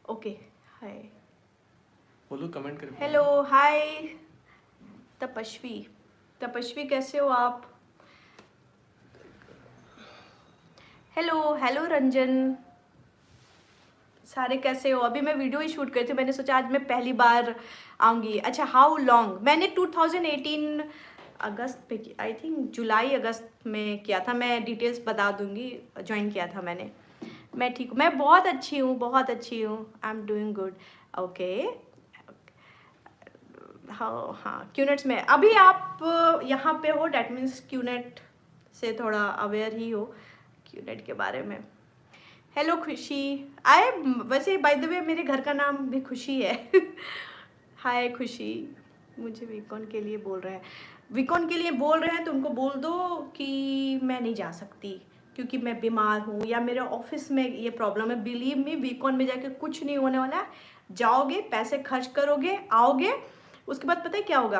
Okay hi बोलो comment करके। Hello hi तपस्वी कैसे हो आप? हेलो हेलो रंजन, सारे कैसे हो? अभी मैं वीडियो ही शूट करी थी, मैंने सोचा आज मैं पहली बार आऊँगी। अच्छा हाउ लॉन्ग? मैंने 2018 अगस्त पे आई थिंक जुलाई अगस्त में किया था। मैं डिटेल्स बता दूंगी, ज्वाइन किया था मैंने। मैं ठीक हूँ, मैं बहुत अच्छी हूँ, बहुत अच्छी हूँ। आई एम डूइंग गुड। ओके हाँ हाँ, क्यूनेट्स में अभी आप यहाँ पे हो, डैट मीन्स क्यूनेट से थोड़ा अवेयर ही हो क्यूनेट के बारे में। हेलो खुशी, आए वैसे बाय द वे मेरे घर का नाम भी खुशी है। हाय खुशी, मुझे वीकॉन के लिए बोल रहे हैं, वीकॉन के लिए बोल रहे हैं तो उनको बोल दो कि मैं नहीं जा सकती क्योंकि मैं बीमार हूँ या मेरे ऑफिस में ये प्रॉब्लम है। बिलीव मी, वीकॉन में जाके कुछ नहीं होने वाला है। जाओगे, पैसे खर्च करोगे, आओगे, उसके बाद पता है क्या होगा?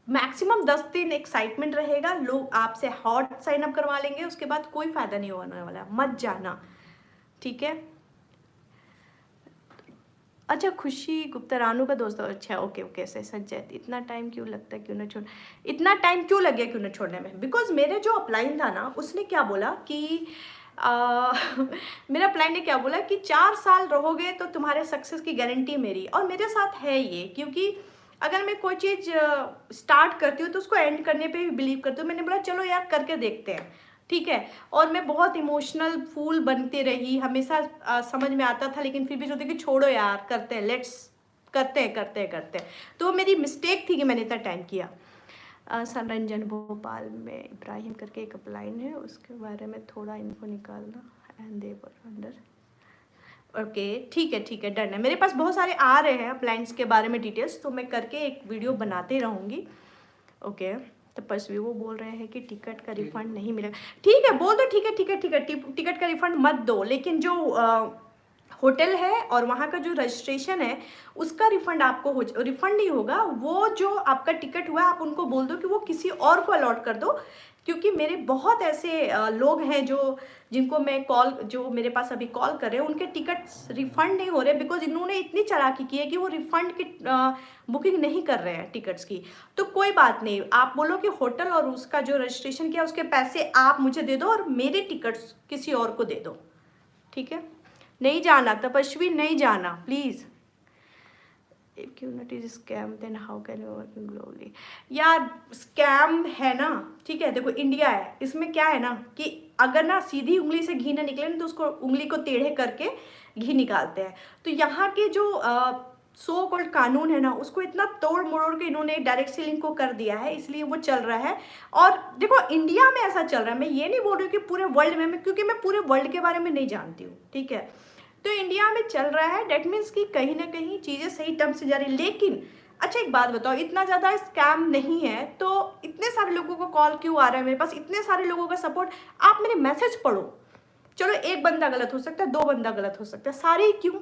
मैक्सिमम 10 दिन एक्साइटमेंट रहेगा, लोग आपसे हॉट साइन अप करवा लेंगे, उसके बाद कोई फायदा नहीं होने वाला। मत जाना, ठीक है? अच्छा खुशी गुप्ता रानू का दोस्त है, अच्छा ओके ओके। से संजय, इतना टाइम क्यों लगता है, क्यों ना छोड़, इतना टाइम क्यों लग गया क्यों ना छोड़ने में? बिकॉज मेरे जो अपलाइन था ना, उसने क्या बोला कि मेरा अपलाइन ने क्या बोला कि 4 साल रहोगे तो तुम्हारे सक्सेस की गारंटी मेरी, और मेरे साथ है ये। क्योंकि अगर मैं कोई चीज़ स्टार्ट करती हूँ तो उसको एंड करने पे भी बिलीव करती हूँ। मैंने बोला चलो यार करके देखते हैं, ठीक है। और मैं बहुत इमोशनल फूल बनती रही, हमेशा समझ में आता था, लेकिन फिर भी सोचती कि छोड़ो यार, करते हैं, लेट्स करते हैं करते हैं करते हैं। तो वो मेरी मिस्टेक थी कि मैंने इतना टाइम किया। संरंजन, भोपाल में इब्राहिम करके एक अपलाइन है, उसके बारे में थोड़ा इन्फो निकालना। And they were under, okay ठीक है डन है। मेरे पास बहुत सारे आ रहे हैं अपलाइंस के बारे में डिटेल्स, तो मैं करके एक वीडियो बनाते रहूँगी। ओके तपस्वी वो बोल रहे हैं कि टिकट का रिफंड नहीं मिलेगा। ठीक है बोल दो, ठीक है टिकट का रिफंड मत दो, लेकिन जो होटल है और वहाँ का जो रजिस्ट्रेशन है उसका रिफंड आपको रिफंड नहीं होगा। वो जो आपका टिकट हुआ है आप उनको बोल दो कि वो किसी और को अलॉट कर दो। क्योंकि मेरे बहुत ऐसे लोग हैं जो जिनको मैं कॉल, जो मेरे पास अभी कॉल कर रहे हैं, उनके टिकट्स रिफंड नहीं हो रहे बिकॉज इन्होंने इतनी चालाकी की है कि वो रिफंड की बुकिंग नहीं कर रहे हैं टिकट्स की। तो कोई बात नहीं, आप बोलो कि होटल और उसका जो रजिस्ट्रेशन किया उसके पैसे आप मुझे दे दो और मेरे टिकट्स किसी और को दे दो, ठीक है? नहीं जाना तपस्वी, नहीं जाना please. If QNet is scam then how can you work globally? यार स्कैम है ना, ठीक है। देखो इंडिया है, इसमें क्या है ना कि अगर ना सीधी उंगली से घी ना निकले ना तो उसको उंगली को टेढ़े करके घी निकालते हैं। तो यहाँ के जो सो कॉल्ड कानून है ना, उसको इतना तोड़ मरोड़ के इन्होंने डायरेक्ट सेलिंग को कर दिया है, इसलिए वो चल रहा है। और देखो इंडिया में ऐसा चल रहा है, मैं ये नहीं बोल रही हूँ कि पूरे वर्ल्ड में, क्योंकि मैं पूरे वर्ल्ड के बारे में नहीं जानती हूँ, ठीक है। तो इंडिया में चल रहा है, डेट मीन्स कि कहीं ना कहीं चीज़ें सही टर्म से जा रही। लेकिन अच्छा एक बात बताओ, इतना ज़्यादा स्कैम नहीं है तो इतने सारे लोगों को कॉल क्यों आ रहा है मेरे पास, इतने सारे लोगों का सपोर्ट? आप मेरे मैसेज पढ़ो, चलो एक बंदा गलत हो सकता है, 2 बंदा गलत हो सकता है, सारे ही क्यों?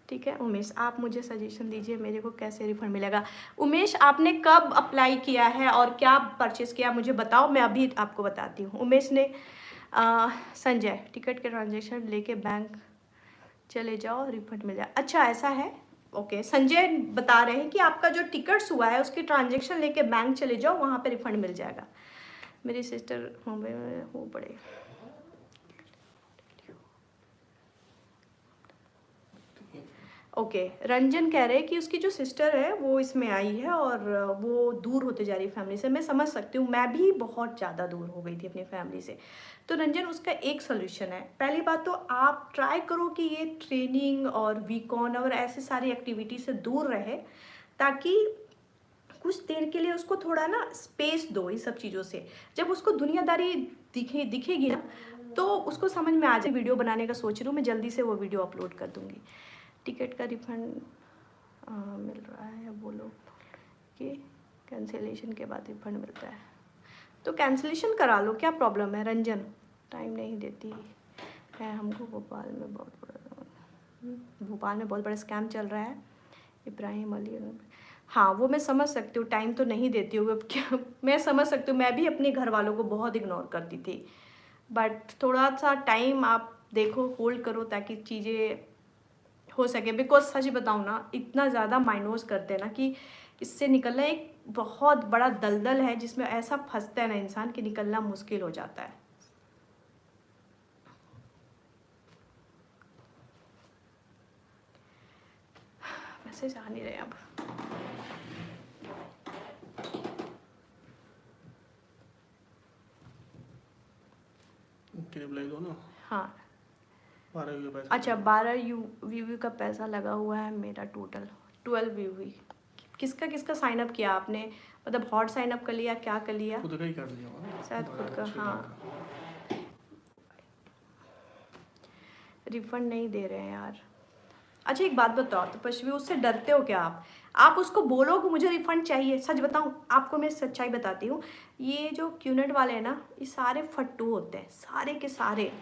ठीक है उमेश, आप मुझे सजेशन दीजिए मेरे को कैसे रिफंड मिलेगा। उमेश आपने कब अप्लाई किया है और क्या परचेस किया मुझे बताओ, मैं अभी आपको बताती हूँ। उमेश ने संजय, टिकट के ट्रांजेक्शन लेके बैंक चले जाओ रिफंड मिल जाए। अच्छा ऐसा है, ओके। संजय बता रहे हैं कि आपका जो टिकट्स हुआ है उसकी ट्रांजेक्शन लेके बैंक चले जाओ, वहाँ पे रिफंड मिल जाएगा। मेरी सिस्टर मुंबई में हो पड़े। ओके रंजन कह रहे हैं कि उसकी जो सिस्टर है वो इसमें आई है और वो दूर होते जा रही है फैमिली से। मैं समझ सकती हूँ, मैं भी बहुत ज़्यादा दूर हो गई थी अपनी फैमिली से। तो रंजन उसका एक सोल्यूशन है। पहली बात तो आप ट्राई करो कि ये ट्रेनिंग और वीकॉन और ऐसे सारी एक्टिविटी से दूर रहे, ताकि कुछ देर के लिए उसको थोड़ा ना स्पेस दो इन सब चीज़ों से। जब उसको दुनियादारी दिखेगी ना तो उसको समझ में आ जाए। वीडियो बनाने का सोच रही हूँ मैं, जल्दी से वो वीडियो अपलोड कर दूँगी। टिकट का रिफंड मिल रहा है, बोलो कि कैंसिलेशन के बाद रिफंड मिलता है तो कैंसिलेशन करा लो, क्या प्रॉब्लम है? रंजन टाइम नहीं देती है हमको, भोपाल में बहुत बड़ा स्कैम चल रहा है। इब्राहिम अली, हाँ वो मैं समझ सकती हूँ, टाइम तो नहीं देती हूँ। अब क्या, मैं समझ सकती हूँ, मैं भी अपने घर वालों को बहुत इग्नोर करती थी, बट थोड़ा सा टाइम आप देखो, होल्ड करो ताकि चीज़ें हो सके। बिकॉज सच बताऊँ ना, इतना ज़्यादा माइनोस करते हैं ना कि इससे निकलना एक बहुत बड़ा दलदल है जिसमें ऐसा फंसता है ना इंसान कि निकलना मुश्किल हो जाता है। मैसेज आ नहीं रहे अब। रिप्लाई दो ना। हाँ 12 का पैसा। अच्छा, 12 व्यू का पैसा लगा हुआ है मेरा, टोटल 12 व्यू। किसका किसका साइन अप किया आपने? मतलब हॉट साइन अप कर लिया, क्या कर लिया? खुद का ही कर लिया होगा। शायद खुद का, हाँ। रिफंड नहीं दे रहे हैं यार। अच्छा एक बात बताओ, तो पश्चिमी उससे डरते हो क्या आप उसको बोलो कि मुझे रिफंड चाहिए। सच बताऊं आपको, मैं सच्चाई बताती हूँ, ये जो क्यूनेट वाले हैं ना, ये सारे फट्टू होते हैं, सारे के सारे।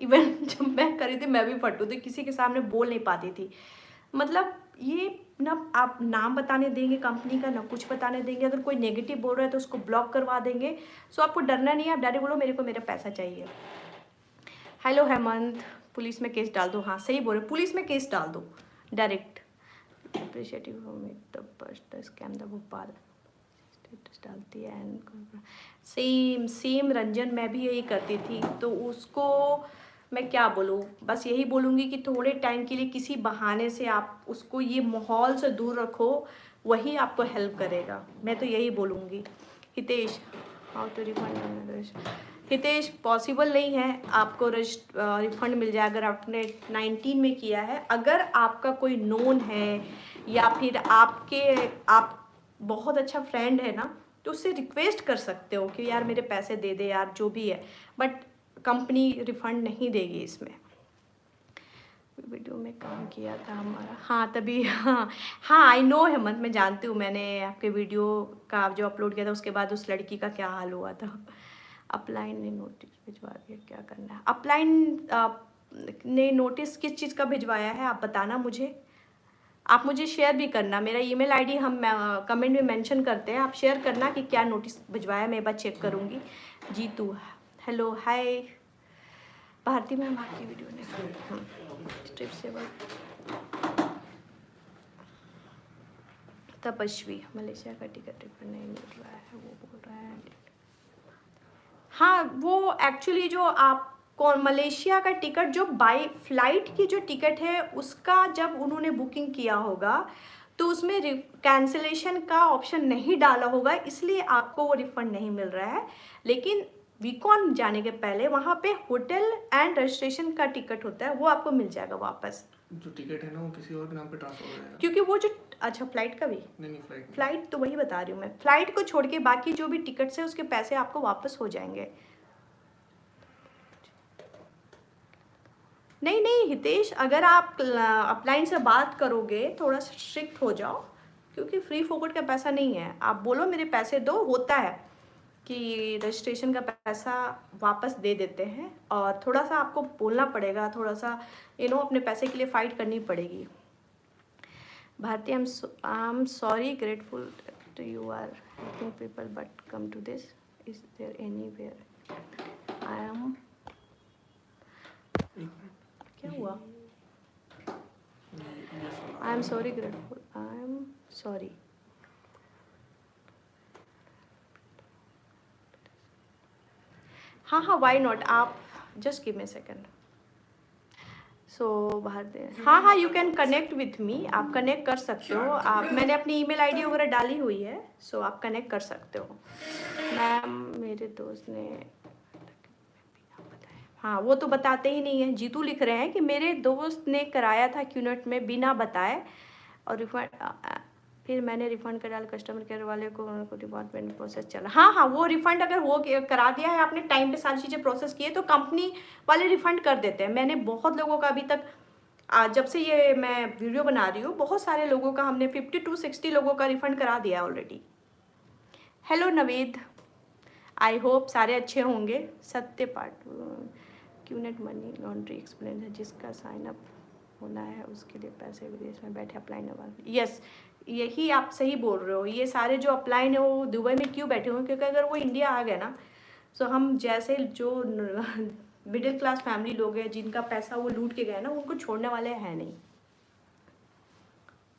इवन जब मैं करी थी मैं भी फट्टू थी, किसी के सामने बोल नहीं पाती थी। मतलब ये ना आप नाम बताने देंगे कंपनी का, ना कुछ बताने देंगे। अगर कोई नेगेटिव बोल रहा है तो उसको ब्लॉक करवा देंगे। सो आपको डरना नहीं है, आप डायरेक्ट बोलो मेरे को मेरा पैसा चाहिए। हेलो हेमंत, पुलिस में केस डाल दो। हाँ सही बोल रहे, पुलिस में केस डाल दो direct. Appreciative the first scam the Bhopal status डालती है एंड सेम रंजन, मैं भी यही करती थी। तो उसको मैं क्या बोलूँ, बस यही बोलूँगी कि थोड़े टाइम के लिए किसी बहाने से आप उसको ये माहौल से दूर रखो, वही आपको हेल्प करेगा। मैं तो यही बोलूँगी। Hitesh, how to refund? Hitesh possible नहीं है आपको रिफंड मिल जाए अगर आपने 19 में किया है। अगर आपका कोई नोन है या फिर आप बहुत अच्छा फ्रेंड है ना, तो उससे रिक्वेस्ट कर सकते हो कि यार मेरे पैसे दे दे यार, जो भी है। बट कंपनी रिफंड नहीं देगी इसमें। वीडियो में काम किया था हमारा, हाँ तभी, हाँ आई नो हेमंत, मैं जानती हूँ। मैंने आपके वीडियो का जो अपलोड किया था उसके बाद उस लड़की का क्या हाल हुआ था। अपलाइन ने नोटिस भिजवा दिया, क्या करना है? अपलाइन ने नोटिस किस चीज़ का भिजवाया है आप बताना मुझे। आप मुझे शेयर भी करना, मेरा ईमेल आईडी हम कमेंट में मेंशन करते हैं, आप शेयर करना कि क्या नोटिस भिजवाया, मैं एक बार चेक करूँगी। Jitu, hello hi. Bharti ma'am आपकी वीडियो ने स्ट्रिप सेवर। तपस्वी, मलेशिया का टिकट रिफंड नहीं मिल रहा है, वो बोल रहा है। हाँ वो एक्चुअली जो आप कौन मलेशिया का टिकट जो बाई फ्लाइट की जो टिकट है उसका जब उन्होंने बुकिंग किया होगा तो उसमें कैंसिलेशन का ऑप्शन नहीं डाला होगा, इसलिए आपको वो रिफंड नहीं मिल रहा है। लेकिन वीकॉन जाने के पहले वहाँ पे होटल एंड रजिस्ट्रेशन का टिकट होता है, वो आपको मिल जाएगा वापस। जो टिकट है ना वो किसी और के नाम पे ट्रांसफर हो जाएगा। क्योंकि वो जो, अच्छा फ्लाइट का भी नहीं फ्लाइट तो वही बता रही हूँ मैं, फ्लाइट को छोड़ के बाकी जो भी टिकट्स है उसके पैसे आपको वापस हो जाएंगे। नहीं नहीं हितेश, अगर आप अपलाइन से बात करोगे थोड़ा सा स्ट्रिक्ट हो जाओ, क्योंकि फ्री फोकट का पैसा नहीं है। आप बोलो मेरे पैसे दो, होता है कि रजिस्ट्रेशन का पैसा वापस दे देते हैं, और थोड़ा सा आपको बोलना पड़ेगा, थोड़ा सा अपने पैसे के लिए फाइट करनी पड़ेगी। Bharti, I am sorry, grateful to you are helping people but come to this, is there anywhere I am. क्या हुआ? I am sorry, grateful, I am sorry. हाँ हाँ वाई नॉट, आप just give me second. So भारतीय, हाँ हाँ you can connect with me, आप connect कर सकते हो। आप, मैंने अपनी ईमेल आईडी वगैरह डाली हुई है, सो आप कनेक्ट कर सकते हो। मैम मेरे दोस्त ने, हाँ वो तो बताते ही नहीं है। जीतू लिख रहे हैं कि मेरे दोस्त ने कराया था क्यूनेट में बिना बताए और रिफंड, फिर मैंने रिफ़ंड कर डाला, कस्टमर केयर वाले को, उनको डिपार्टमेंट प्रोसेस चला। हाँ हाँ वो रिफ़ंड अगर हो करा दिया है आपने, टाइम पे सारी चीज़ें प्रोसेस की है तो कंपनी वाले रिफ़ंड कर देते हैं। मैंने बहुत लोगों का अभी तक जब से ये मैं वीडियो बना रही हूँ, बहुत सारे लोगों का हमने 50 to 60 लोगों का रिफ़ंड करा दिया है already. Hello Naved, I hope सारे अच्छे होंगे। सत्य पाठ, क्यूनेट मनी लॉन्ड्री एक्सप्लेन है, जिसका साइन अप होना है उसके लिए पैसे विदेश में बैठे अप्लाई न। यस यही आप सही बोल रहे हो। ये सारे जो अप्लाई है वो दुबई में क्यों बैठे हुए हैं? क्योंकि अगर वो इंडिया आ गए ना, तो हम जैसे जो मिडिल क्लास फैमिली लोग हैं जिनका पैसा वो लूट के गए ना, उनको छोड़ने वाले हैं नहीं।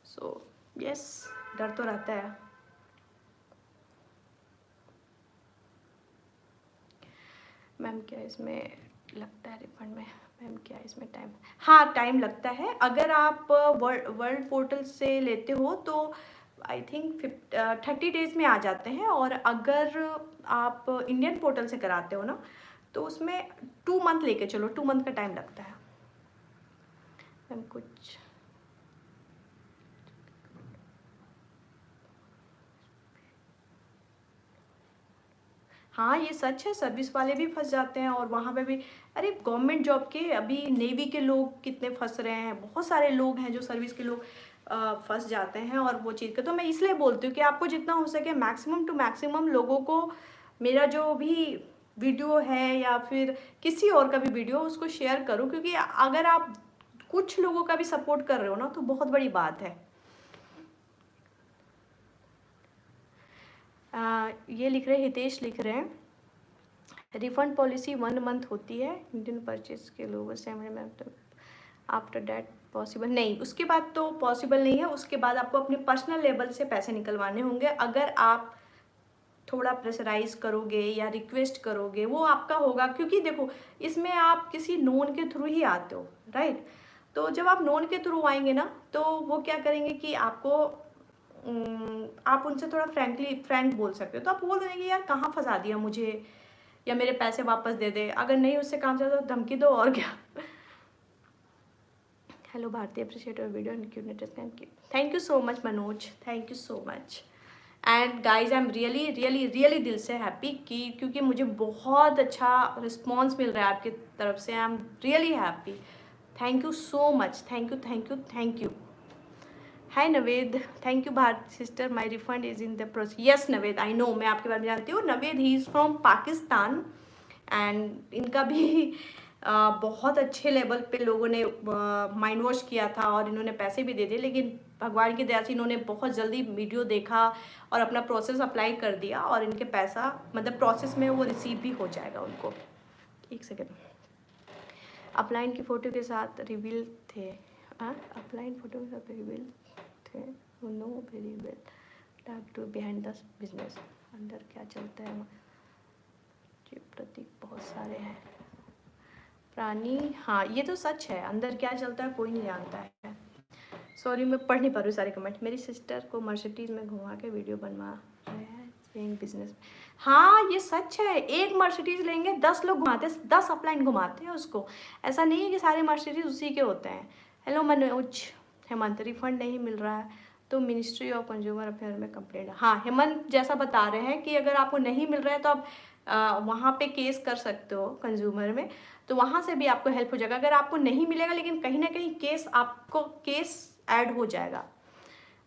सो यस, डर तो रहता है। मैम क्या इसमें लगता है रिफंड में? मैम क्या इसमें टाइम? हाँ, टाइम लगता है। अगर आप वर्ल्ड पोर्टल से लेते हो तो आई थिंक 30 डेज़ में आ जाते हैं, और अगर आप इंडियन पोर्टल से कराते हो ना तो उसमें 2 मंथ लेके चलो, 2 मंथ का टाइम लगता है। मैम कुछ हाँ, ये सच है, सर्विस वाले भी फंस जाते हैं, और वहाँ पे भी अरे गवर्नमेंट जॉब के, अभी नेवी के लोग कितने फंस रहे हैं, बहुत सारे लोग हैं जो सर्विस के लोग फंस जाते हैं। और वो चीज़ का तो मैं इसलिए बोलती हूँ कि आपको जितना हो सके मैक्सिमम टू मैक्सिमम लोगों को मेरा जो भी वीडियो है या फिर किसी और का भी वीडियो उसको शेयर करो, क्योंकि अगर आप कुछ लोगों का भी सपोर्ट कर रहे हो ना तो बहुत बड़ी बात है। ये लिख रहे हितेश लिख रहे हैं, रिफंड पॉलिसी 1 मंथ होती है इंडियन परचेज के लोगों से, आफ्टर डैट पॉसिबल नहीं, उसके बाद तो पॉसिबल नहीं है। उसके बाद आपको अपने पर्सनल लेवल से पैसे निकलवाने होंगे। अगर आप थोड़ा प्रेशराइज करोगे या रिक्वेस्ट करोगे वो आपका होगा, क्योंकि देखो इसमें आप किसी नोन के थ्रू ही आते हो, राइट। तो जब आप नोन के थ्रू आएंगे ना तो वो क्या करेंगे कि आपको आप उनसे थोड़ा फ्रैंक बोल सकते हो। तो आप बोल देंगे कि यार कहाँ फंसा दिया मुझे, या मेरे पैसे वापस दे दे। अगर नहीं उससे काम चलता तो धमकी दो, और क्या। Hello Bharti, appreciate your video and cuteness, thank you so much Manoj, thank you so much. And guys I am really really really दिल से हैप्पी क्योंकि मुझे बहुत अच्छा रिस्पॉन्स मिल रहा है आपकी तरफ से। आई am really happy, thank you so much, thank you thank you thank you. Hi Naved, thank you Bharat sister, my refund is in the process. Yes Naved, I know, मैं आपके बारे में जानती हूँ। Naved he is from Pakistan, and इनका भी बहुत अच्छे लेवल पे लोगों ने माइंड वॉश किया था और इन्होंने पैसे भी दे दिए, लेकिन भगवान की दया से इन्होंने बहुत जल्दी वीडियो देखा और अपना प्रोसेस अप्लाई कर दिया, और इनके पैसा मतलब प्रोसेस में वो रिसीव भी हो जाएगा उनको। एक सेकेंड, अपलाइन की फ़ोटो के साथ रिवील थे, अपलाइन फोटो के साथ रिवील थे, know very well, type two behind the business, अंदर क्या चलता है जी, प्रतीक बहुत सारे हैं, प्राणी, हाँ ये तो सच है, अंदर क्या चलता है कोई नहीं जानता है। सॉरी मैं पढ़ नहीं पा रही सारे कमेंट। मेरी सिस्टर को मर्सिडीज में घुमा के वीडियो बनवा रहे हैं बिजनेस। हाँ ये सच है, एक मर्सिडीज लेंगे 10 लोग घुमाते हैं, 10 अपलाइन घुमाते हैं उसको। ऐसा नहीं है कि सारे मर्सिडीज उसी के होते हैं। हेलो मनोज, हेमंत रिफंड नहीं मिल रहा है तो मिनिस्ट्री ऑफ कंज्यूमर अफेयर में कंप्लेंट। हाँ हेमंत जैसा बता रहे हैं कि अगर आपको नहीं मिल रहा है तो आप वहाँ पे केस कर सकते हो कंज्यूमर में, तो वहाँ से भी आपको हेल्प हो जाएगा। अगर आपको नहीं मिलेगा लेकिन कहीं ना कहीं केस आपको केस ऐड हो जाएगा।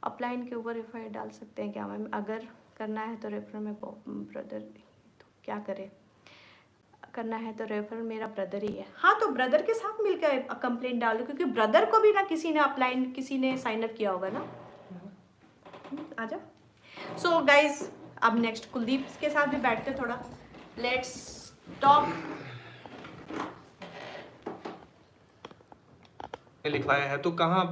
अपलाइन के ऊपर एफ डाल सकते हैं क्या मैम? अगर करना है तो रेफर में ब्रदर, तो क्या करें, करना है तो रेफर मेरा ब्रदर ही है। हाँ तो ब्रदर के साथ मिलकर कंप्लेंट डाल दो, क्योंकि ब्रदर को भी ना किसी ने अपलाइन किसी ने साइन अप किया होगा ना। आ जाओ। सो गाइज अब नेक्स्ट कुलदीप के साथ भी बैठते थोड़ा, लेट्स टॉक। लिखवाया है तो कहाँ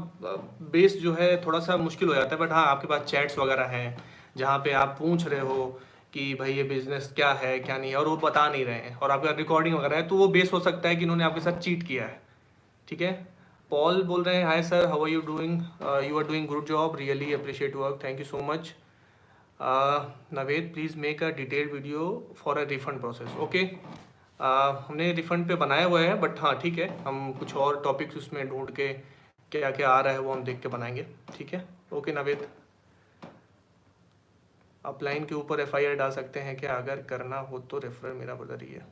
बेस जो है थोड़ा सा मुश्किल हो जाता है, बट हाँ आपके पास चैट्स वगैरह हैं जहाँ पे आप पूछ रहे हो कि भाई ये बिजनेस क्या है क्या नहीं है, और वो बता नहीं रहे हैं, और आपका रिकॉर्डिंग वगैरह है, तो वो बेस हो सकता है कि इन्होंने आपके साथ चीट किया है। ठीक है, पॉल बोल रहे हैं hi sir, how are you doing, you are doing good job, really appreciate work, thank you so much. Naved please make a detailed video for a refund process. Okay, हमने रिफंड पे बनाया हुआ है, बट हाँ ठीक है, हम कुछ और टॉपिक्स उसमें ढूंढ के क्या क्या आ रहा है वो हम देख के बनाएंगे। ठीक है, ओके नवेद। अपलाइन के ऊपर एफआईआर डाल सकते हैं क्या? अगर करना हो तो रेफरर मेरा ब्रदर ही है।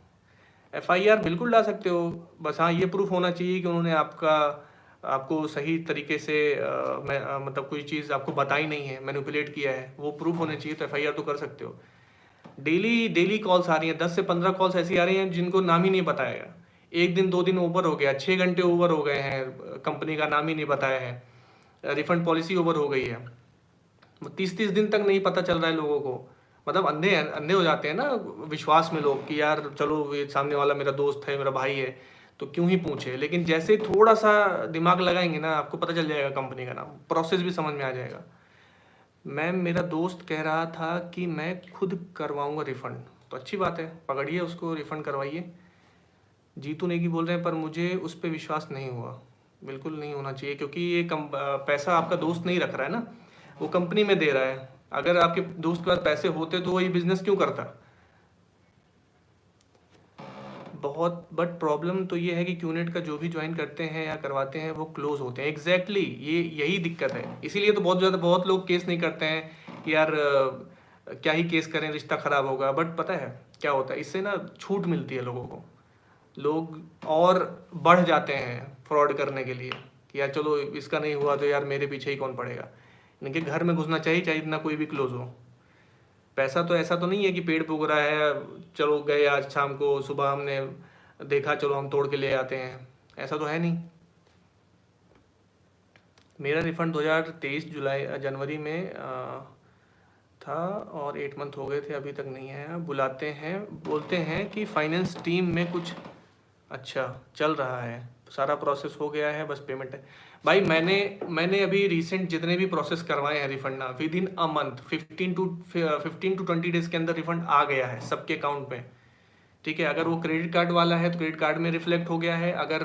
एफआईआर बिल्कुल डाल सकते हो, बस हाँ ये प्रूफ होना चाहिए कि उन्होंने आपको सही तरीके से मतलब कोई चीज़ आपको बताई नहीं है, मैनिपुलेट किया है, वो प्रूफ होने चाहिए, तो एफआईआर तो कर सकते हो। डेली कॉल्स आ रही हैं, 10 से 15 कॉल्स ऐसी आ रही हैं जिनको नाम ही नहीं बताया गया। 1 दिन 2 दिन ओवर हो गया, 6 घंटे ओवर हो गए हैं, कंपनी का नाम ही नहीं बताया है, रिफंड पॉलिसी ओवर हो गई है, 30 दिन तक नहीं पता चल रहा है लोगों को, मतलब अंधे अंधे हो जाते हैं ना विश्वास में लोग कि यार चलो ये सामने वाला मेरा दोस्त है, मेरा भाई है, तो क्यों ही पूछे। लेकिन जैसे ही थोड़ा सा दिमाग लगाएंगे ना, आपको पता चल जाएगा कंपनी का नाम, प्रोसेस भी समझ में आ जाएगा। मैम मेरा दोस्त कह रहा था कि मैं खुद करवाऊंगा रिफंड, तो अच्छी बात है, पकड़िए उसको, रिफंड करवाइए। जीतू नेगी बोल रहे हैं पर मुझे उस पर विश्वास नहीं हुआ। बिल्कुल नहीं होना चाहिए, क्योंकि ये पैसा आपका दोस्त नहीं रख रहा है ना, वो कंपनी में दे रहा है। अगर आपके दोस्त के पास पैसे होते तो वो ये बिजनेस क्यों करता। बहुत बट प्रॉब्लम तो ये है कि क्यूनेट का जो भी ज्वाइन करते हैं या करवाते हैं वो क्लोज होते हैं। एग्जैक्टली ये यही दिक्कत है, इसीलिए तो बहुत लोग केस नहीं करते हैं कि यार क्या ही केस करें, रिश्ता खराब होगा। बट पता है क्या होता है, इससे ना छूट मिलती है लोगों को, लोग और बढ़ जाते हैं फ्रॉड करने के लिए कि यार चलो इसका नहीं हुआ तो यार मेरे पीछे ही कौन पड़ेगा। इनके घर में घुसना चाहिए, चाहे इतना कोई भी क्लोज हो। पैसा तो ऐसा तो नहीं है कि पेड़ पे उग रहा है, चलो गए आज शाम को, सुबह हमने देखा चलो हम तोड़ के ले आते हैं, ऐसा तो है नहीं। मेरा रिफंड 2023 जनवरी में था और 8 मंथ हो गए थे, अभी तक नहीं आया। बोलते हैं कि फाइनेंस टीम में कुछ अच्छा चल रहा है, सारा प्रोसेस हो गया है, बस पेमेंट है। भाई मैंने अभी रिसेंट जितने भी प्रोसेस करवाए हैं रिफंड ना, within a month 15 to 20 days के अंदर रिफंड आ गया है सबके अकाउंट में। ठीक है, अगर वो क्रेडिट कार्ड वाला है तो क्रेडिट कार्ड में रिफ्लेक्ट हो गया है, अगर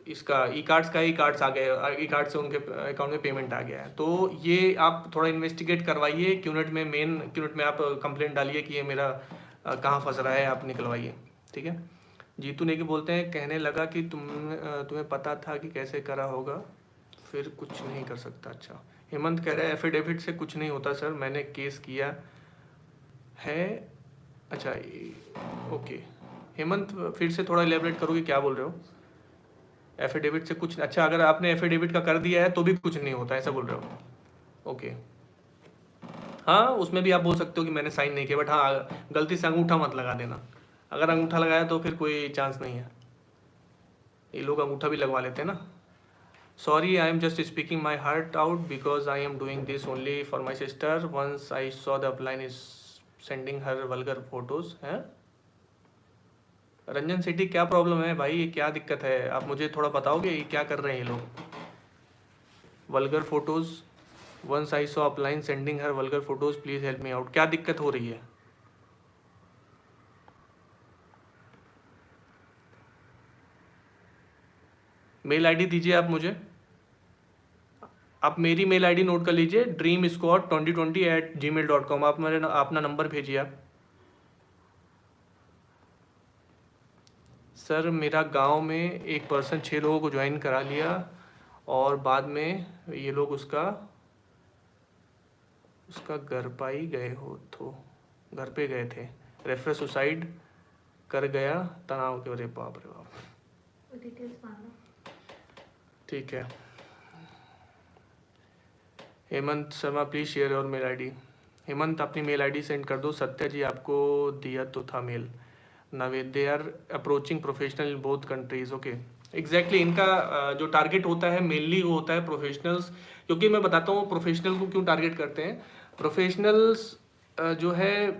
इसका ई कार्ड्स का ई कार्ड्स आ गए, ई कार्ड से उनके अकाउंट में पेमेंट आ गया है। तो ये आप थोड़ा इन्वेस्टिगेट करवाइए, क्यूनेट में आप कंप्लेंट डालिए कि ये मेरा कहाँ फंस रहा है, आप निकलवाइए। ठीक है। जीतू नेगी बोलते हैं कहने लगा कि तुम्हें पता था कि कैसे करा होगा, फिर कुछ नहीं कर सकता। अच्छा, हेमंत कह रहा है एफिडेविट से कुछ नहीं होता सर, मैंने केस किया है। अच्छा ओके, हेमंत फिर से थोड़ा इलेबरेट करोगे, क्या बोल रहे हो। एफिडेविट से कुछ, अच्छा अगर आपने एफिडेविट का कर दिया है तो भी कुछ नहीं होता, ऐसा बोल रहे हो। ओके, हाँ उसमें भी आप बोल सकते हो कि मैंने साइन नहीं किया, बट हाँ गलती से अंगूठा मत लगा देना। अगर अंगूठा लगाया तो फिर कोई चांस नहीं है, ये लोग अंगूठा भी लगवा लेते हैं ना। Sorry I am just speaking my heart out because I am doing this only for my sister, once I saw the upline is sending her vulgar photos है। रंजन सिटी क्या प्रॉब्लम है भाई, ये क्या दिक्कत है, आप मुझे थोड़ा बताओगे ये क्या कर रहे हैं ये लोग। Vulgar photos, once I saw upline sending her vulgar photos, please help me out, क्या दिक्कत हो रही है। मेल आईडी दीजिए आप मुझे, आप मेरी मेल आईडी नोट कर लीजिए, dreamsquad2020@gmail.com, आप मेरे अपना नंबर भेजिए आप। सर मेरा गांव में एक पर्सन 6 लोगों को ज्वाइन करा लिया और बाद में ये लोग उसका घर पाई गए हो, तो घर पे गए थे, रेफर सुसाइड कर गया तनाव के, अरे बाप रे बाप। डिटेल्स मांगना। ठीक है, हेमंत शर्मा प्लीज़ शेयर और मेल आईडी। हेमंत अपनी मेल आईडी सेंड कर दो, सत्या जी आपको दिया तो था mail. Naved they are approaching professional in both countries. Okay, exactly इनका जो टारगेट होता है मेनली वो होता है प्रोफेशनल्स, क्योंकि मैं बताता हूँ प्रोफेशनल को क्यों टारगेट करते हैं। प्रोफेशनल्स जो है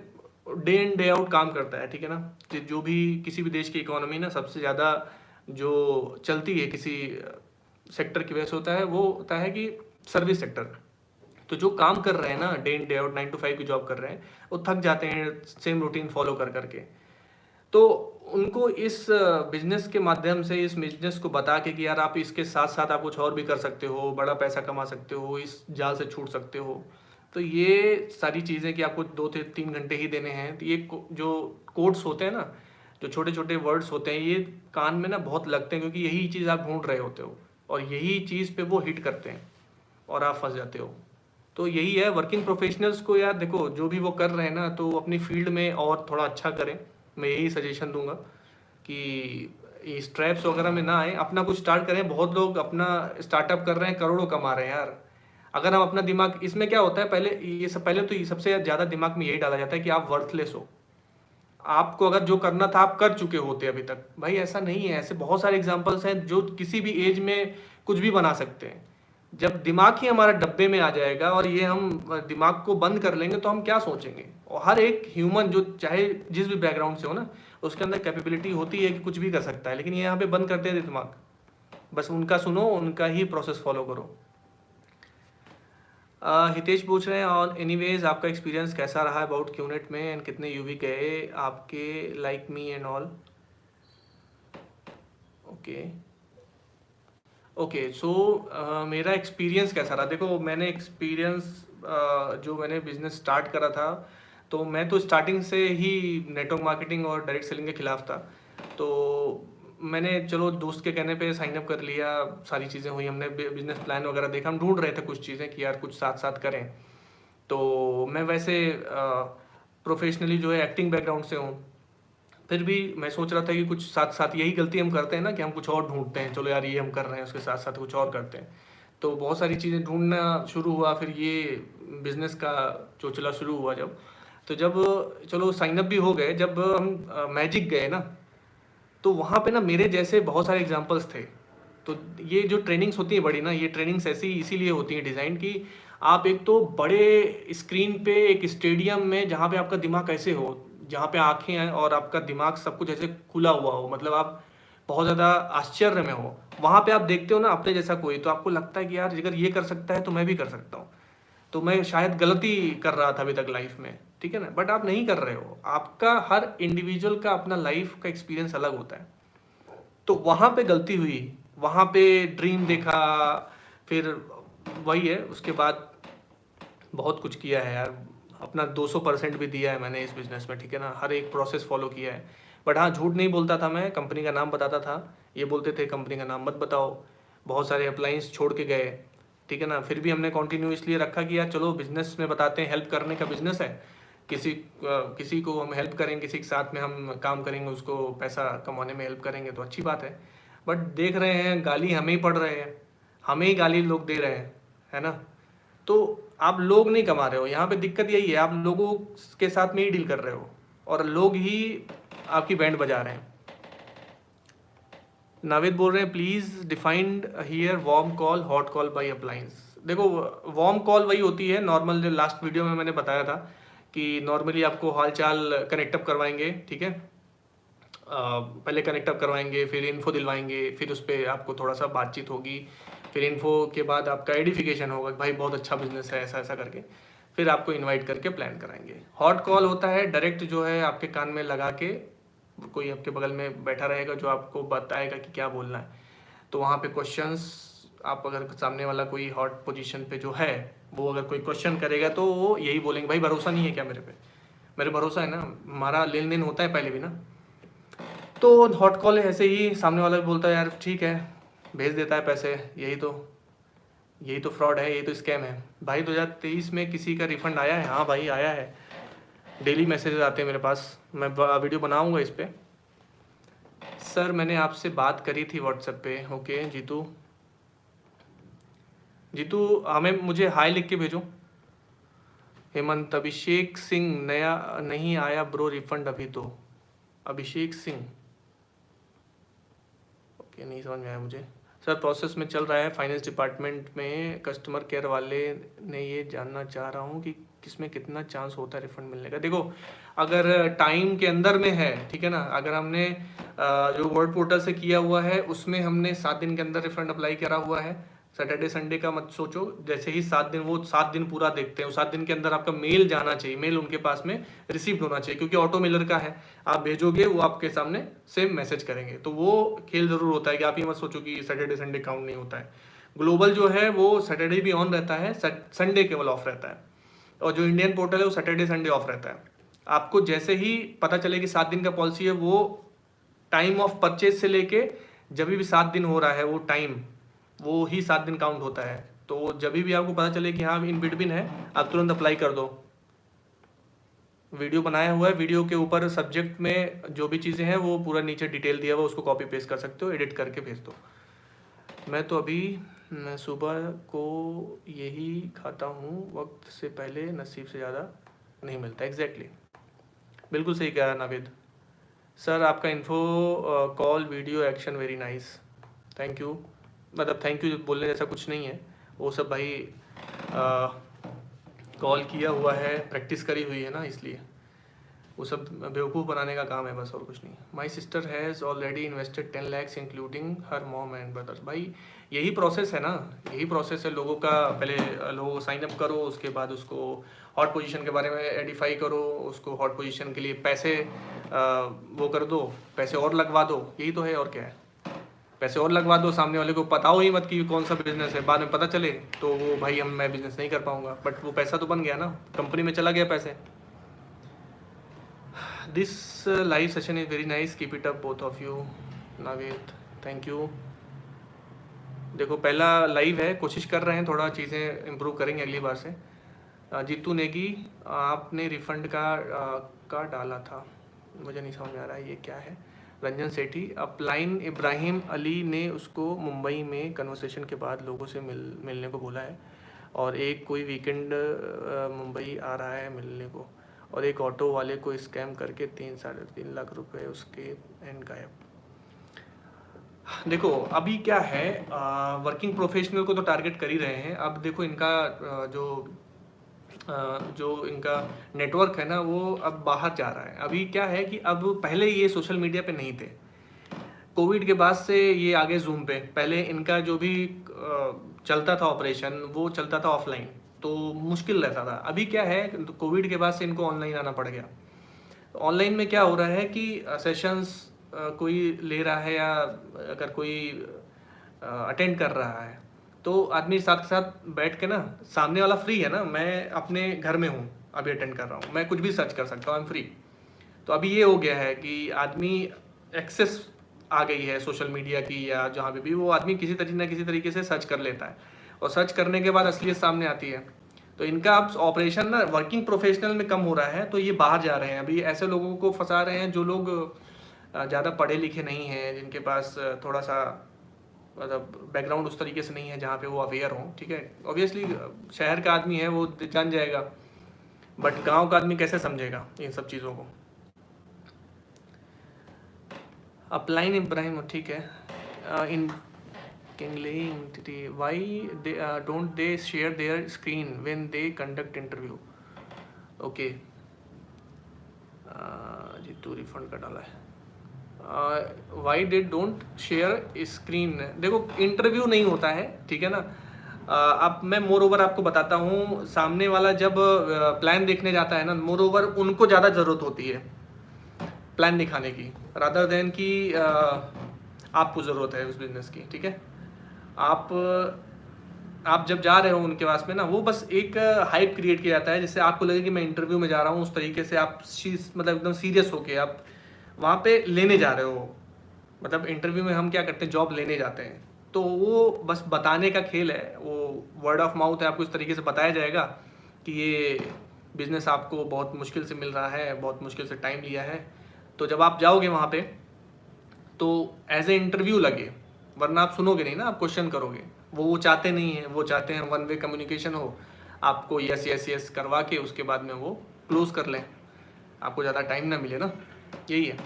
डे इन डे आउट काम करता है, ठीक है ना। जो भी किसी भी देश की इकोनॉमी ना सबसे ज़्यादा जो चलती है किसी सेक्टर की वजह से होता है, वो होता है कि सर्विस सेक्टर। तो जो काम कर रहे हैं ना day in day out 9 to 5 की जॉब कर रहे हैं, वो थक जाते हैं सेम रूटीन फॉलो कर करके। तो उनको इस बिजनेस के माध्यम से, इस बिजनेस को बता के कि यार आप इसके साथ साथ आप कुछ और भी कर सकते हो, बड़ा पैसा कमा सकते हो, इस जाल से छूट सकते हो। तो ये सारी चीज़ें कि आपको 2 से 3 घंटे ही देने हैं, तो ये जो कोड्स होते हैं ना, जो छोटे छोटे वर्ड्स होते हैं, ये कान में ना बहुत लगते हैं, क्योंकि यही चीज़ आप ढूंढ रहे होते हो और यही चीज़ पे वो हिट करते हैं और आप फंस जाते हो। तो यही है वर्किंग प्रोफेशनल्स को, यार देखो जो भी वो कर रहे हैं ना, तो अपनी फील्ड में और थोड़ा अच्छा करें। मैं यही सजेशन दूंगा कि स्ट्रैप्स वगैरह में ना आए, अपना कुछ स्टार्ट करें। बहुत लोग अपना स्टार्टअप कर रहे हैं, करोड़ों कमा रहे हैं यार। अगर हम अपना दिमाग, इसमें क्या होता है, पहले तो सबसे ज़्यादा दिमाग में यही डाला जाता है कि आप वर्थलेस हो, आपको अगर जो करना था आप कर चुके होते अभी तक। भाई ऐसा नहीं है, ऐसे बहुत सारे एग्जांपल्स हैं जो किसी भी एज में कुछ भी बना सकते हैं। जब दिमाग ही हमारा डब्बे में आ जाएगा और ये हम दिमाग को बंद कर लेंगे तो हम क्या सोचेंगे। और हर एक ह्यूमन जो चाहे जिस भी बैकग्राउंड से हो ना, उसके अंदर कैपेबिलिटी होती है कि कुछ भी कर सकता है, लेकिन ये यहाँ पे बंद करते हैं दिमाग। बस उनका सुनो, उनका ही प्रोसेस फॉलो करो। हितेश पूछ रहे हैं और एनीवेज आपका एक्सपीरियंस कैसा रहा अबाउट क्यूनेट में एंड कितने यूवी गए आपके like me and all. Okay okay so मेरा एक्सपीरियंस कैसा रहा। देखो मैंने एक्सपीरियंस जो मैंने बिजनेस स्टार्ट करा था, तो मैं तो स्टार्टिंग से ही नेटवर्क मार्केटिंग और डायरेक्ट सेलिंग के खिलाफ था। तो मैंने चलो दोस्त के कहने पे साइन अप कर लिया, सारी चीज़ें हुई, हमने बिजनेस प्लान वगैरह देखा, हम ढूंढ रहे थे कुछ चीज़ें कि यार कुछ साथ साथ करें। तो मैं वैसे प्रोफेशनली जो है एक्टिंग बैकग्राउंड से हूँ, फिर भी मैं सोच रहा था कि कुछ साथ साथ, यही गलती हम करते हैं ना कि हम कुछ और ढूंढते हैं, चलो यार ये हम कर रहे हैं उसके साथ साथ कुछ और करते हैं। तो बहुत सारी चीज़ें ढूंढना शुरू हुआ, फिर ये बिजनेस का चोचला शुरू हुआ जब, तो जब चलो साइन अप भी हो गए, जब हम मैजिक गए ना, तो वहाँ पे ना मेरे जैसे बहुत सारे एग्जाम्पल्स थे। तो ये जो ट्रेनिंग्स होती है बड़ी ना, ये ट्रेनिंग्स ऐसी इसीलिए होती हैं डिज़ाइन की, आप एक तो बड़े स्क्रीन पे एक स्टेडियम में जहाँ पे आपका दिमाग ऐसे हो, जहाँ पे आंखें हैं और आपका दिमाग सब कुछ ऐसे खुला हुआ हो, मतलब आप बहुत ज़्यादा आश्चर्य में हो, वहाँ पे आप देखते हो ना अपने जैसा कोई, तो आपको लगता है कि यार अगर ये कर सकता है तो मैं भी कर सकता हूँ। तो मैं शायद गलती कर रहा था अभी तक लाइफ में, ठीक है ना, बट आप नहीं कर रहे हो। आपका हर इंडिविजुअल का अपना लाइफ का एक्सपीरियंस अलग होता है। तो वहाँ पे गलती हुई, वहाँ पे ड्रीम देखा, फिर वही है, उसके बाद बहुत कुछ किया है यार, अपना 200% भी दिया है मैंने इस बिज़नेस में, ठीक है ना, हर एक प्रोसेस फॉलो किया है। बट हाँ, झूठ नहीं बोलता था मैं, कंपनी का नाम बताता था। ये बोलते थे कंपनी का नाम मत बताओ, बहुत सारे अप्लाइंस छोड़ के गए, ठीक है ना, फिर भी हमने कंटिन्यू इसलिए रखा कि यार चलो बिज़नेस में बताते हैं, हेल्प करने का बिज़नेस है, किसी को हम हेल्प करेंगे, किसी के साथ में हम काम करेंगे, उसको पैसा कमाने में हेल्प करेंगे तो अच्छी बात है। बट देख रहे हैं गाली हमें ही पड़ रहे हैं, हमें ही गाली लोग दे रहे हैं, है ना। तो आप लोग नहीं कमा रहे हो, यहाँ पे दिक्कत यही है, आप लोगों के साथ में ही डील कर रहे हो और लोग ही आपकी बैंड बजा रहे हैं। नाविद बोल रहे हैं please defined here warm call hot call by appliance. देखो वार्म कॉल वही होती है नॉर्मल, जो लास्ट वीडियो में मैंने बताया था कि नॉर्मली आपको हाल चाल कनेक्टअप करवाएंगे, ठीक है, पहले कनेक्टअप करवाएंगे, फिर इन्फो दिलवाएंगे, फिर उस पर आपको थोड़ा सा बातचीत होगी, फिर इन्फो के बाद आपका एडिफिकेशन होगा कि भाई बहुत अच्छा बिजनेस है, ऐसा ऐसा करके फिर आपको इनवाइट करके प्लान कराएंगे। हॉट कॉल होता है डायरेक्ट, जो है आपके कान में लगा के कोई आपके बगल में बैठा रहेगा जो आपको बताएगा कि क्या बोलना है। तो वहाँ पे क्वेश्चंस, आप अगर सामने वाला कोई हॉट पोजीशन पे जो है वो अगर कोई क्वेश्चन करेगा तो वो यही बोलेंगे भाई भरोसा नहीं है क्या मेरे पे, मेरे भरोसा है ना, हमारा लेन देन होता है पहले भी ना। तो हॉट कॉल ऐसे ही सामने वाला भी बोलता है यार ठीक है, भेज देता है पैसे, यही तो फ्रॉड है, यही तो स्कैम है। भाई 2023 में किसी का रिफंड आया है? हाँ भाई आया है, डेली मैसेजेस आते हैं मेरे पास, मैं वीडियो बनाऊंगा इस पर। सर मैंने आपसे बात करी थी व्हाट्सएप पे। ओके जीतू, हमें मुझे हाय लिख के भेजो। हेमंत, अभिषेक सिंह, नया नहीं आया ब्रो रिफंड अभी तो। अभिषेक सिंह, ओके नहीं समझ में आया मुझे। सर प्रोसेस में चल रहा है फाइनेंस डिपार्टमेंट में, कस्टमर केयर वाले ने ये जानना चाह रहा हूँ कि किसमें कितना चांस होता है रिफंड मिलने का। देखो अगर टाइम के अंदर में है, ठीक है ना, अगर हमने जो वर्ड पोर्टल से किया हुआ है उसमें हमने 7 दिन के अंदर रिफंड अप्लाई करा हुआ है, सैटरडे संडे का मत सोचो, जैसे ही 7 दिन, वो 7 दिन पूरा देखते हैं, 7 दिन के अंदर आपका मेल जाना चाहिए, मेल उनके पास में रिसीव्ड होना चाहिए, क्योंकि ऑटो मेलर का है, आप भेजोगे वो आपके सामने सेम मैसेज करेंगे। तो वो खेल जरूर होता है कि आप ये मत सोचो कि सैटरडे संडे काउंट नहीं होता है। ग्लोबल जो है वो सैटरडे भी ऑन रहता है, संडे केवल ऑफ रहता है, और जो इंडियन पोर्टल है वो सैटरडे संडे ऑफ रहता है। आपको जैसे ही पता चले कि 7 दिन का पॉलिसी है, वो टाइम ऑफ परचेज से लेके जब भी 7 दिन हो रहा है वो टाइम, वो ही 7 दिन काउंट होता है। तो जब भी आपको पता चले कि हाँ इन बिटवीन है, आप तुरंत अप्लाई कर दो। वीडियो बनाया हुआ है, वीडियो के ऊपर सब्जेक्ट में जो भी चीज़ें हैं वो पूरा नीचे डिटेल दिया हुआ, उसको कॉपी पेस्ट कर सकते हो, एडिट करके भेज दो। मैं तो अभी सुबह को यही खाता हूँ, वक्त से पहले नसीब से ज़्यादा नहीं मिलता। एग्जैक्टली, बिल्कुल सही कहा नाविद। सर आपका info call video action very nice, thank you. मतलब थैंक यू बोलने जैसा कुछ नहीं है, वो सब भाई कॉल किया हुआ है, प्रैक्टिस करी हुई है ना, इसलिए वो सब बेवकूफ़ बनाने का काम है बस, और कुछ नहीं। My sister has already invested 10 lakhs including her mom and brothers. भाई यही प्रोसेस है ना, यही प्रोसेस है लोगों का। पहले लोगों को साइन अप करो, उसके बाद उसको हॉट पोजीशन के बारे में एडिफाई करो, उसको हॉट पोजीशन के लिए पैसे वो कर दो, पैसे और लगवा दो, यही तो है और क्या है। पैसे और लगवा दो, सामने वाले को बताओ ही मत कि कौन सा बिजनेस है, बाद में पता चले तो वो भाई मैं बिजनेस नहीं कर पाऊंगा, बट वो पैसा तो बन गया ना, कंपनी में चला गया पैसे। This live session is very nice, keep it up both of you. Naved thank you. देखो पहला लाइव है, कोशिश कर रहे हैं, थोड़ा चीज़ें इम्प्रूव करेंगे अगली बार से। जीतू नेगी, आपने रिफंड का डाला था, मुझे नहीं समझ में आ रहा है ये क्या है। रंजन सेठी, अपलाइन इब्राहिम अली ने उसको मुंबई में कन्वर्सेशन के बाद लोगों से मिलने को बोला है, और एक कोई वीकेंड मुंबई आ रहा है मिलने को, और एक ऑटो वाले को स्कैम करके 3-3.5 लाख रुपए उसके एंड गायब। देखो अभी क्या है, वर्किंग प्रोफेशनल को तो टारगेट कर ही रहे हैं। अब देखो इनका जो इनका नेटवर्क है ना, वो अब बाहर जा रहा है। अभी क्या है कि अब पहले ये सोशल मीडिया पे नहीं थे, कोविड के बाद से ये आगे जूम पे। पहले इनका जो भी चलता था ऑपरेशन, वो चलता था ऑफलाइन, तो मुश्किल रहता था। अभी क्या है, कोविड के बाद से इनको ऑनलाइन आना पड़ गया। ऑनलाइन में क्या हो रहा है कि सेशंस कोई ले रहा है, या अगर कोई अटेंड कर रहा है, तो आदमी साथ साथ बैठ के ना, सामने वाला फ्री है ना, मैं अपने घर में हूँ अभी अटेंड कर रहा हूँ, मैं कुछ भी सर्च कर सकता हूँ, आई एम फ्री। तो अभी ये हो गया है कि आदमी एक्सेस आ गई है सोशल मीडिया की, या जहाँ पे भी वो आदमी किसी तरीके से सर्च कर लेता है, और सर्च करने के बाद असलियत सामने आती है। तो इनका अब ऑपरेशन ना वर्किंग प्रोफेशनल में कम हो रहा है, तो ये बाहर जा रहे हैं। अभी ऐसे लोगों को फंसा रहे हैं जो लोग ज़्यादा पढ़े लिखे नहीं हैं, जिनके पास थोड़ा सा मतलब बैकग्राउंड उस तरीके से नहीं है जहाँ पे वो अवेयर हों। ठीक है, ऑब्वियसली शहर का आदमी है वो जान जाएगा, बट गांव का आदमी कैसे समझेगा इन सब चीज़ों को। अपलाइन इब्राहिम, ठीक है। इन why don't they share their screen when they conduct interview. Okay, Jeetu refund का डाला है। Why they don't share screen, देखो इंटरव्यू नहीं होता है, ठीक है ना। अब मैं मोर ओवर आपको बताता हूँ, सामने वाला जब प्लान देखने जाता है ना, मोर ओवर उनको ज़्यादा ज़रूरत होती है प्लान दिखाने की, रादर देन कि आपको ज़रूरत है उस बिज़नेस की। ठीक है, आप जब जा रहे हो उनके पास में ना, वो बस एक हाइप क्रिएट किया जाता है, जिससे आपको लगे कि मैं इंटरव्यू में जा रहा हूँ। उस तरीके से आप मतलब एकदम सीरियस होके आप वहाँ पे लेने जा रहे हो। मतलब इंटरव्यू में हम क्या करते हैं, जॉब लेने जाते हैं, तो वो बस बताने का खेल है, वो वर्ड ऑफ माउथ है। आपको इस तरीके से बताया जाएगा कि ये बिज़नेस आपको बहुत मुश्किल से मिल रहा है, बहुत मुश्किल से टाइम लिया है। तो जब आप जाओगे वहाँ पे, तो एज ए इंटरव्यू लगे, वरना आप सुनोगे नहीं ना, आप क्वेश्चन करोगे। वो चाहते नहीं हैं, वो चाहते हैं वन वे कम्युनिकेशन हो, आपको यस यस यस करवा के उसके बाद में वो क्लोज कर लें, आपको ज़्यादा टाइम ना मिले ना, यही है।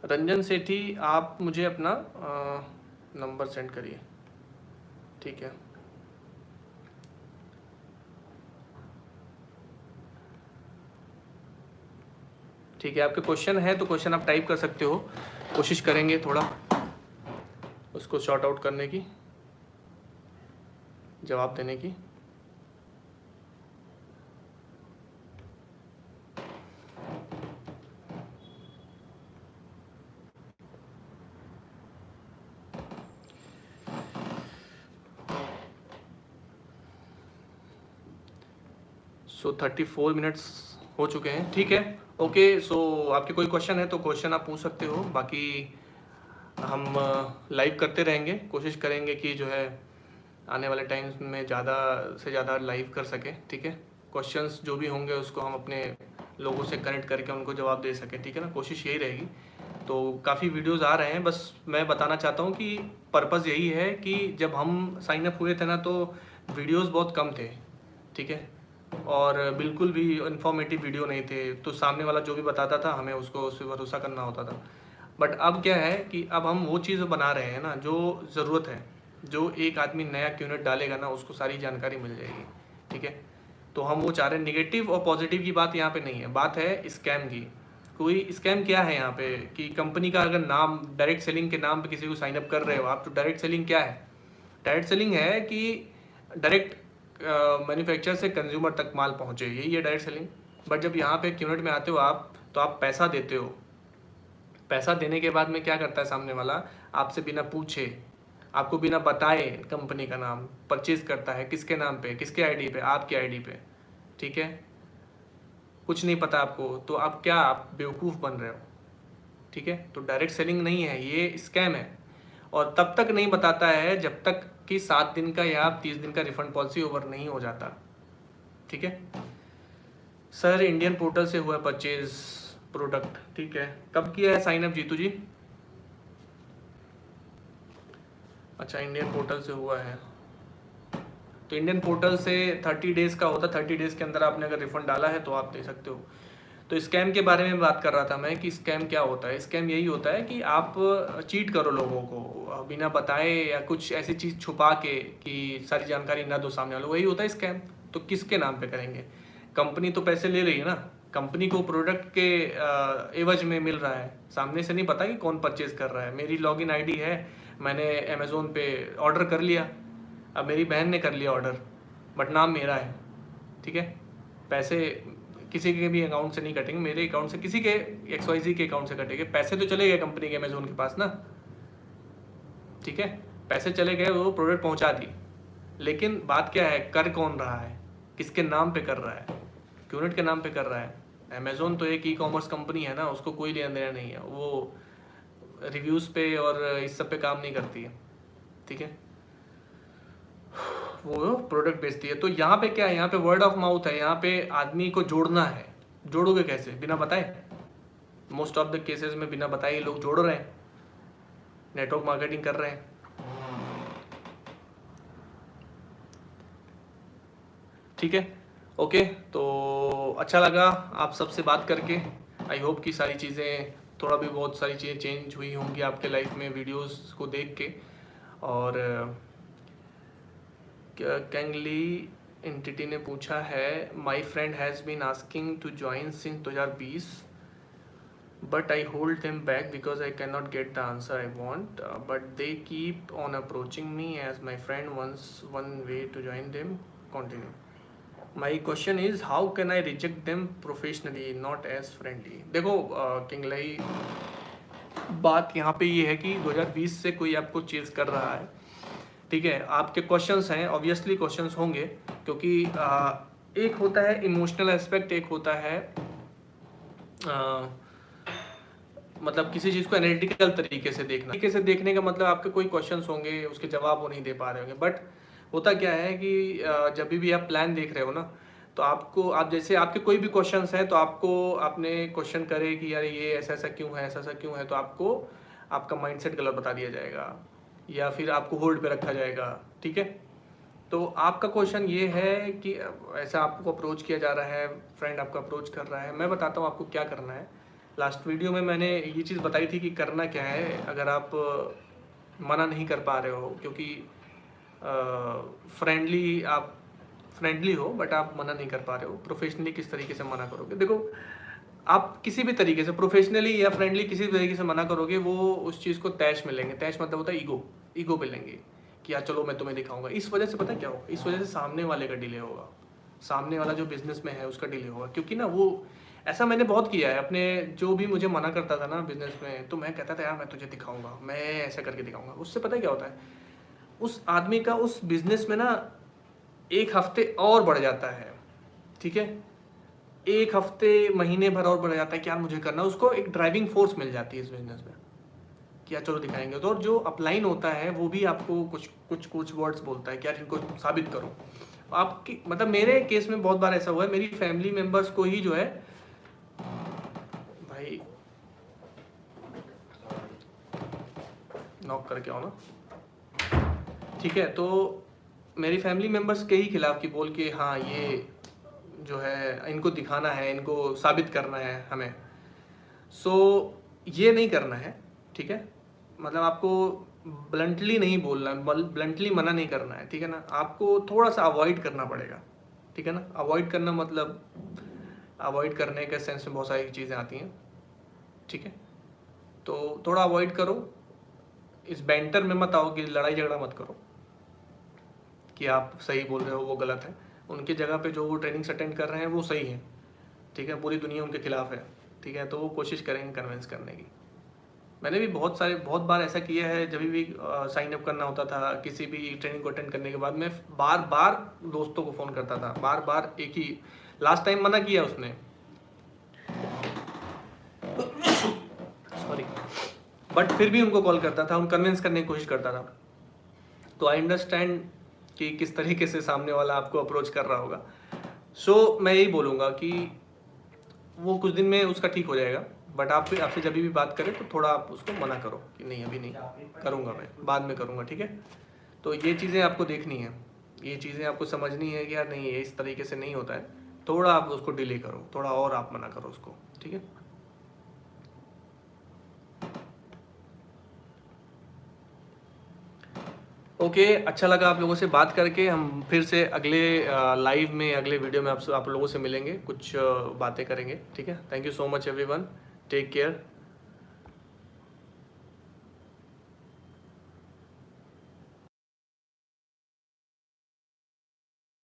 रंजन सेठी, आप मुझे अपना नंबर सेंड करिए, ठीक है। ठीक है, आपके क्वेश्चन है तो क्वेश्चन आप टाइप कर सकते हो, कोशिश करेंगे थोड़ा उसको शॉर्ट आउट करने की, जवाब देने की। सो 34 मिनट्स हो चुके हैं, ठीक है। ओके, सो आपके कोई क्वेश्चन है तो क्वेश्चन आप पूछ सकते हो, बाकी हम लाइव करते रहेंगे, कोशिश करेंगे कि जो है आने वाले टाइम्स में ज़्यादा से ज़्यादा लाइव कर सके, ठीक है। क्वेश्चंस जो भी होंगे उसको हम अपने लोगों से कनेक्ट करके उनको जवाब दे सके, ठीक है ना, कोशिश यही रहेगी। तो काफ़ी वीडियोज़ आ रहे हैं, बस मैं बताना चाहता हूँ कि पर्पज़ यही है कि जब हम साइन अप हुए थे ना तो वीडियोज़ बहुत कम थे, ठीक है, और बिल्कुल भी इन्फॉर्मेटिव वीडियो नहीं थे, तो सामने वाला जो भी बताता था हमें उसको उस पर भरोसा करना होता था। बट अब क्या है कि अब हम वो चीज़ बना रहे हैं ना जो ज़रूरत है, जो एक आदमी नया यूनिट डालेगा ना उसको सारी जानकारी मिल जाएगी, ठीक है। तो हम वो चाह रहे हैं, निगेटिव और पॉजिटिव की बात यहाँ पे नहीं है, बात है स्कैम की। कोई स्कैम क्या है यहाँ पे कि कंपनी का अगर नाम डायरेक्ट सेलिंग के नाम पे किसी को साइन अप कर रहे हो आप, तो डायरेक्ट सेलिंग क्या है? डायरेक्ट सेलिंग है कि डायरेक्ट मैन्युफैक्चर से कंज्यूमर तक माल पहुँचे, यही है डायरेक्ट सेलिंग। बट जब यहाँ पे एक यूनिट में आते हो आप, तो आप पैसा देते हो। पैसा देने के बाद में क्या करता है सामने वाला, आपसे बिना पूछे, आपको बिना बताए कंपनी का नाम परचेज करता है। किसके नाम पे, किसके आईडी पे? आपके आईडी पे, ठीक है। कुछ नहीं पता आपको, तो आप क्या, आप बेवकूफ़ बन रहे हो, ठीक है। तो डायरेक्ट सेलिंग नहीं है, ये स्कैम है। और तब तक नहीं बताता है जब तक कि 7 दिन का या 30 दिन का रिफंड पॉलिसी ओवर नहीं हो जाता, ठीक है। सर इंडियन पोर्टल से हुआ परचेज प्रोडक्ट, ठीक है। कब किया है साइन अप जीतू जी? अच्छा, इंडियन पोर्टल से हुआ है। तो इंडियन पोर्टल से 30 डेज़ का होता है, 30 डेज़ के अंदर आपने अगर रिफंड डाला है तो आप दे सकते हो। तो स्कैम के बारे में बात कर रहा था मैं कि स्कैम क्या होता है। स्कैम यही होता है कि आप चीट करो लोगों को बिना बताए, या कुछ ऐसी चीज़ छुपा के कि सारी जानकारी ना दो सामने वालों, वही होता है स्कैम। तो किसके नाम पे करेंगे? कंपनी तो पैसे ले रही है ना, कंपनी को प्रोडक्ट के एवज में मिल रहा है, सामने से नहीं पता कि कौन परचेज कर रहा है। मेरी लॉगिन आईडी है, मैंने अमेज़ोन पे ऑर्डर कर लिया, अब मेरी बहन ने कर लिया ऑर्डर, बट नाम मेरा है, ठीक है। पैसे किसी के भी अकाउंट से नहीं कटेंगे, मेरे अकाउंट से, किसी के XYZ के अकाउंट से कटेंगे। पैसे तो चले गए कंपनी के अमेज़ोन के पास ना, ठीक है, पैसे चले गए, वो प्रोडक्ट पहुंचा दी। लेकिन बात क्या है, कर कौन रहा है, किसके नाम पे कर रहा है? यूनिट के नाम पे कर रहा है। अमेज़ोन तो एक ई-कॉमर्स कंपनी है ना, उसको कोई लेना देना नहीं है, वो रिव्यूज़ पे और इस सब पे काम नहीं करती है, ठीक है, वो प्रोडक्ट बेचती है। तो यहाँ पे क्या है, यहाँ पे वर्ड ऑफ माउथ है, यहाँ पे आदमी को जोड़ना है। जोड़ोगे कैसे? बिना बताए। मोस्ट ऑफ द केसेस में बिना बताए लोग जोड़ रहे हैं, नेटवर्क मार्केटिंग कर रहे हैं, ठीक है। ओके, तो अच्छा लगा आप सबसे बात करके। आई होप कि सारी चीज़ें, थोड़ा भी बहुत सारी चीज़ें चेंज हुई होंगी आपके लाइफ में वीडियोस को देख के। और कैंगली एंटिटी ने पूछा है, my friend has been asking to join since 2020 but I hold them back because I cannot get the answer I want, but they keep on approaching me as my friend wants one way to join them. Continue. My question is how can I reject them professionally, not as friendly? देखो किंगलाई, बात यहाँ पे ये है कि 2020 से कोई आपको चेज कर रहा है, ठीक है। आपके क्वेश्चंस हैं, ऑब्वियसली क्वेश्चंस होंगे, क्योंकि एक होता है इमोशनल एस्पेक्ट, एक होता है मतलब किसी चीज़ को एनालिटिकल तरीके से देखने का मतलब आपके कोई क्वेश्चंस होंगे, उसके जवाब वो नहीं दे पा रहे होंगे। बट होता क्या है कि जब भी आप प्लान देख रहे हो ना, तो आपको, आप जैसे आपके कोई भी क्वेश्चंस हैं तो आपको, आपने क्वेश्चन करे कि यार ये ऐसा ऐसा क्यों है, ऐसा ऐसा क्यों है, तो आपको आपका माइंडसेट गलत बता दिया जाएगा या फिर आपको होल्ड पे रखा जाएगा, ठीक है। तो आपका क्वेश्चन ये है कि ऐसा आपको अप्रोच किया जा रहा है, फ्रेंड आपको अप्रोच कर रहा है, मैं बताता हूँ आपको क्या करना है। लास्ट वीडियो में मैंने ये चीज़ बताई थी कि करना क्या है अगर आप मना नहीं कर पा रहे हो, क्योंकि आप फ्रेंडली हो बट आप मना नहीं कर पा रहे हो। प्रोफेशनली किस तरीके से मना करोगे? देखो, आप किसी भी तरीके से प्रोफेशनली या फ्रेंडली किसी भी तरीके से मना करोगे, वो उस चीज़ को तैश में लेंगे। तैश मतलब होता है ईगो पे लेंगे कि यार चलो मैं तुम्हें दिखाऊंगा। इस वजह से पता क्या होगा, इस वजह से सामने वाले का डिले होगा, सामने वाला जो बिजनेस में है उसका डिले होगा। क्योंकि ना वो, ऐसा मैंने बहुत किया है अपने, जो भी मुझे मना करता था ना बिजनेस में, तो मैं कहता था यार मैं तुझे दिखाऊंगा, मैं ऐसा करके दिखाऊंगा। उससे पता क्या होता है, उस आदमी का उस बिजनेस में ना 1 हफ्ते और बढ़ जाता है, ठीक है, 1 हफ्ते, महीने भर और बढ़ जाता है कि यार मुझे करना। उसको एक ड्राइविंग फोर्स मिल जाती है इस बिजनेस में कि यार चलो दिखाएंगे। तो और जो अपलाइन होता है वो भी आपको कुछ वर्ड्स बोलता है कि यार इनको साबित करो। आपकी मतलब मेरे केस में बहुत बार ऐसा हुआ है, मेरी फैमिली मेम्बर्स को ही जो है नॉक करके आओ ना, ठीक है। तो मेरी फैमिली मेम्बर्स के ही खिलाफ की बोल के, हाँ ये जो है इनको दिखाना है, इनको साबित करना है हमें, सो ये नहीं करना है, ठीक है। मतलब आपको ब्लंटली नहीं बोलना, ब्लंटली मना नहीं करना है, ठीक है ना। आपको थोड़ा सा अवॉइड करना पड़ेगा, ठीक है ना। अवॉइड करना मतलब अवॉइड करने के सेंस में बहुत सारी चीज़ें आती हैं, ठीक है। तो थोड़ा अवॉइड करो, इस बैंटर में मत आओ कि लड़ाई झगड़ा मत करो कि आप सही बोल रहे हो वो गलत है। उनकी जगह पे जो वो ट्रेनिंग्स अटेंड कर रहे हैं वो सही है, ठीक है। पूरी दुनिया उनके खिलाफ है, ठीक है। तो वो कोशिश करेंगे कन्विंस करने की। मैंने भी बहुत बार ऐसा किया है, जब भी साइन अप करना होता था किसी भी ट्रेनिंग को अटेंड करने के बाद, मैं बार बार दोस्तों को फ़ोन करता था, बार बार एक ही। लास्ट टाइम मना किया उसने, सॉरी, बट फिर भी उनको कॉल करता था, उनको कन्विंस करने की कोशिश करता था। तो आई अंडरस्टैंड कि किस तरीके से सामने वाला आपको अप्रोच कर रहा होगा। सो मैं यही बोलूँगा कि वो कुछ दिन में उसका ठीक हो जाएगा, बट आपसे जब भी बात करें तो थोड़ा आप उसको मना करो कि नहीं अभी नहीं करूँगा, मैं बाद में करूँगा, ठीक है। तो ये चीज़ें आपको देखनी है, ये चीज़ें आपको समझनी है कि यार नहीं ये इस तरीके से नहीं होता है। थोड़ा आप उसको डिले करो, थोड़ा और आप मना करो उसको, ठीक है। ओके, अच्छा लगा आप लोगों से बात करके। हम फिर से अगले लाइव में, अगले वीडियो में आप लोगों से मिलेंगे, कुछ बातें करेंगे, ठीक है। Thank you so much everyone, take care.